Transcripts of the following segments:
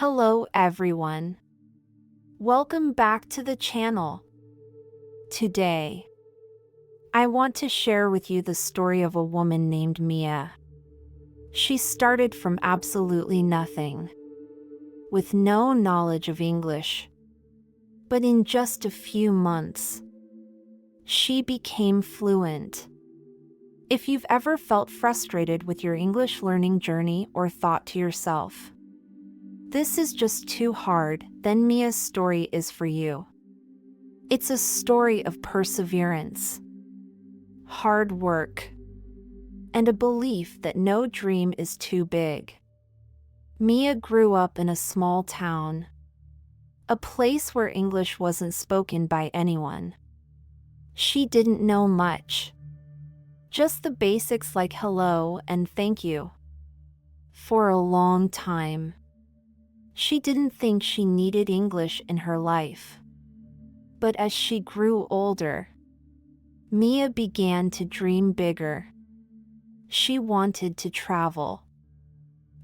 Hello everyone. Welcome back to the channel. Today, I want to share with you the story of a woman named Mia. She started from absolutely nothing, with no knowledge of English. But in just a few months, she became fluent. If you've ever felt frustrated with your English learning journey or thought to yourself, "This is just too hard," then Mia's story is for you. It's a story of perseverance, hard work, and a belief that no dream is too big. Mia grew up in a small town, a place where English wasn't spoken by anyone. She didn't know much, just the basics like hello and thank you. For a long time, she didn't think she needed English in her life. But as she grew older, Mia began to dream bigger. She wanted to travel,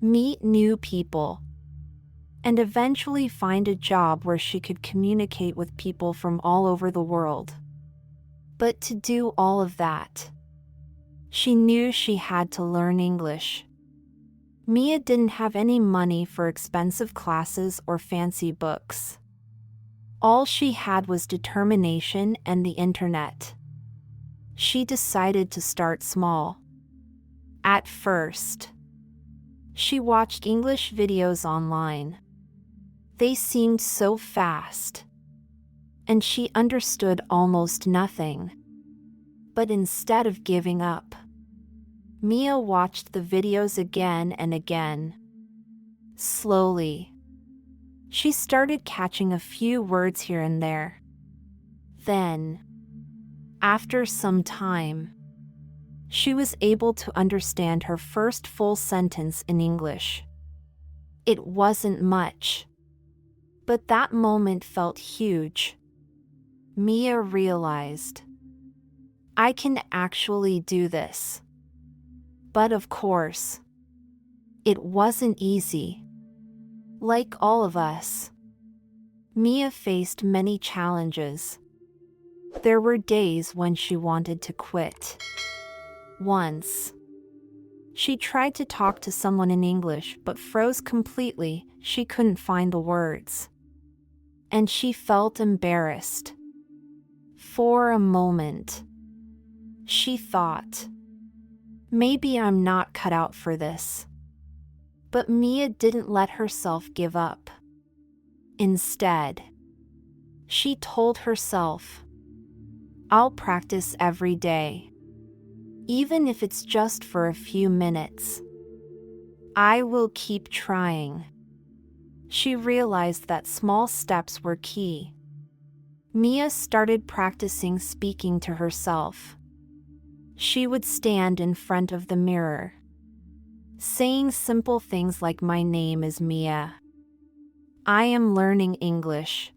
meet new people, and eventually find a job where she could communicate with people from all over the world. But to do all of that, she knew she had to learn English. Mia didn't have any money for expensive classes or fancy books. All she had was determination and the internet. She decided to start small. At first, she watched English videos online. They seemed so fast, and she understood almost nothing. But instead of giving up, Mia watched the videos again and again. Slowly, she started catching a few words here and there. Then, after some time, she was able to understand her first full sentence in English. It wasn't much, but that moment felt huge. Mia realized, "I can actually do this." But of course, it wasn't easy. Like all of us, Mia faced many challenges. There were days when she wanted to quit. Once, she tried to talk to someone in English but froze completely. She couldn't find the words. And she felt embarrassed. For a moment, she thought, "Maybe I'm not cut out for this." But Mia didn't let herself give up. Instead, she told herself, "I'll practice every day. Even if it's just for a few minutes. I will keep trying." She realized that small steps were key. Mia started practicing speaking to herself. She would stand in front of the mirror, saying simple things like, "My name is Mia. I am learning English."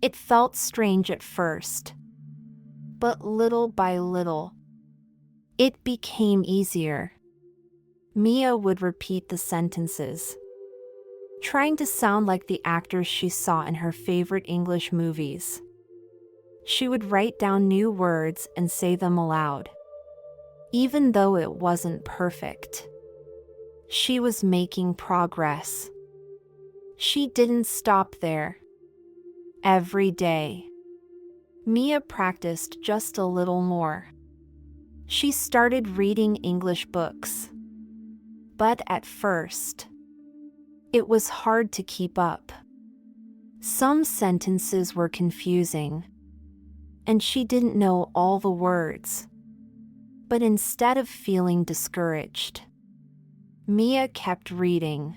It felt strange at first, but little by little, it became easier. Mia would repeat the sentences, trying to sound like the actors she saw in her favorite English movies. She would write down new words and say them aloud. Even though it wasn't perfect, she was making progress. She didn't stop there. Every day, Mia practiced just a little more. She started reading English books. But at first, it was hard to keep up. Some sentences were confusing, and she didn't know all the words. But instead of feeling discouraged, Mia kept reading.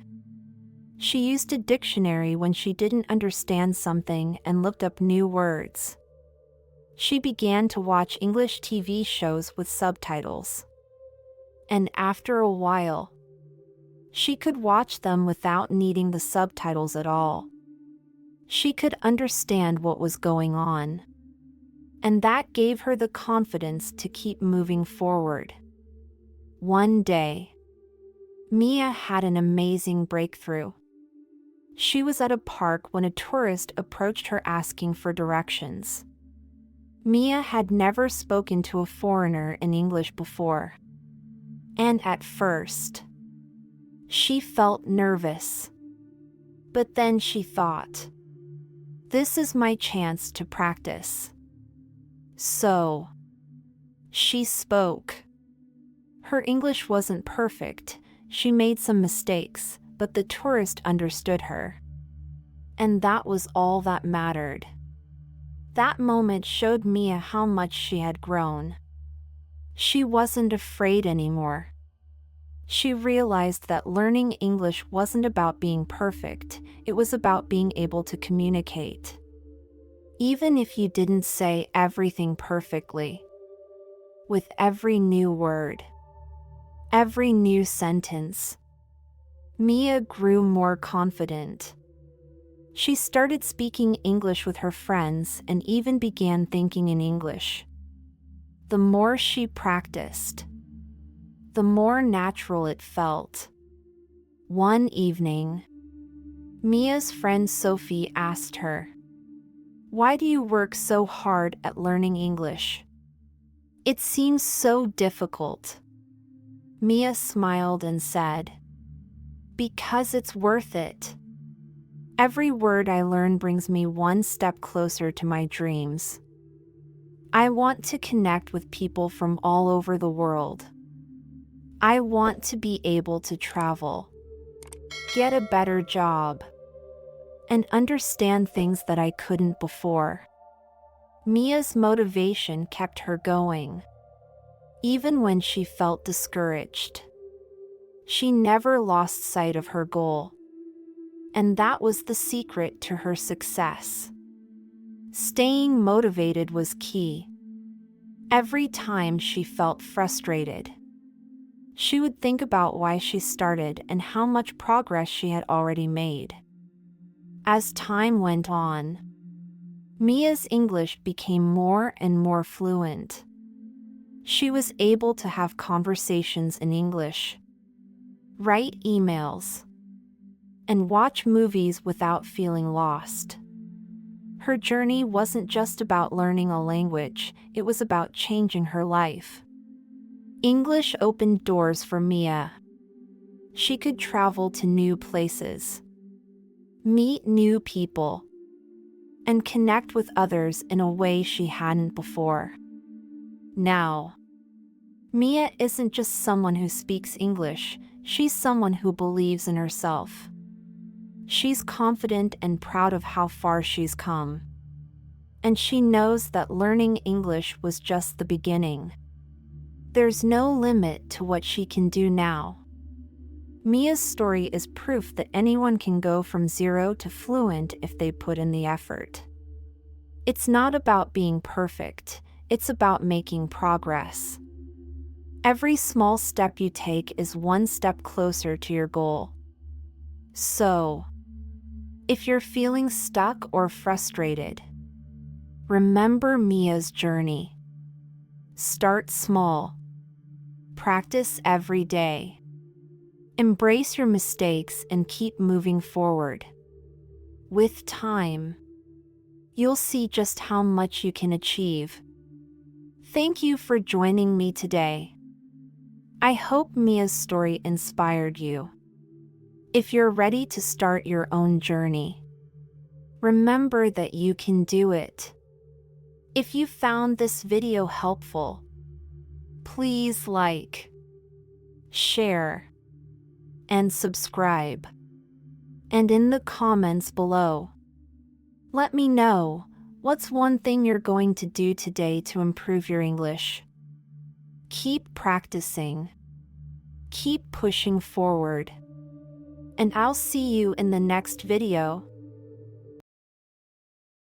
She used a dictionary when she didn't understand something and looked up new words. She began to watch English TV shows with subtitles. And after a while, she could watch them without needing the subtitles at all. She could understand what was going on. And that gave her the confidence to keep moving forward. One day, Mia had an amazing breakthrough. She was at a park when a tourist approached her asking for directions. Mia had never spoken to a foreigner in English before. And at first, she felt nervous. But then she thought, this is my chance to practice. So, she spoke. Her English wasn't perfect, she made some mistakes, but the tourist understood her. And that was all that mattered. That moment showed Mia how much she had grown. She wasn't afraid anymore. She realized that learning English wasn't about being perfect, it was about being able to communicate. Even if you didn't say everything perfectly. With every new word, every new sentence, Mia grew more confident. She started speaking English with her friends and even began thinking in English. The more she practiced, the more natural it felt. One evening, Mia's friend Sophie asked her, "Why do you work so hard at learning English? It seems so difficult." Mia smiled and said, "Because it's worth it. Every word I learn brings me one step closer to my dreams. I want to connect with people from all over the world. I want to be able to travel, get a better job, and understand things that I couldn't before." Mia's motivation kept her going. Even when she felt discouraged, she never lost sight of her goal. And that was the secret to her success. Staying motivated was key. Every time she felt frustrated, she would think about why she started and how much progress she had already made. As time went on, Mia's English became more and more fluent. She was able to have conversations in English, write emails, and watch movies without feeling lost. Her journey wasn't just about learning a language, it was about changing her life. English opened doors for Mia. She could travel to new places, meet new people, and connect with others in a way she hadn't before. Now, Mia isn't just someone who speaks English, she's someone who believes in herself. She's confident and proud of how far she's come. And she knows that learning English was just the beginning. There's no limit to what she can do now. Mia's story is proof that anyone can go from zero to fluent if they put in the effort. It's not about being perfect, it's about making progress. Every small step you take is one step closer to your goal. So, if you're feeling stuck or frustrated, remember Mia's journey. Start small. Practice every day. Embrace your mistakes and keep moving forward. With time, you'll see just how much you can achieve. Thank you for joining me today. I hope Mia's story inspired you. If you're ready to start your own journey, remember that you can do it. If you found this video helpful, please like, share, and subscribe. And in the comments below, let me know, what's one thing you're going to do today to improve your English? Keep practicing. Keep pushing forward. And I'll see you in the next video.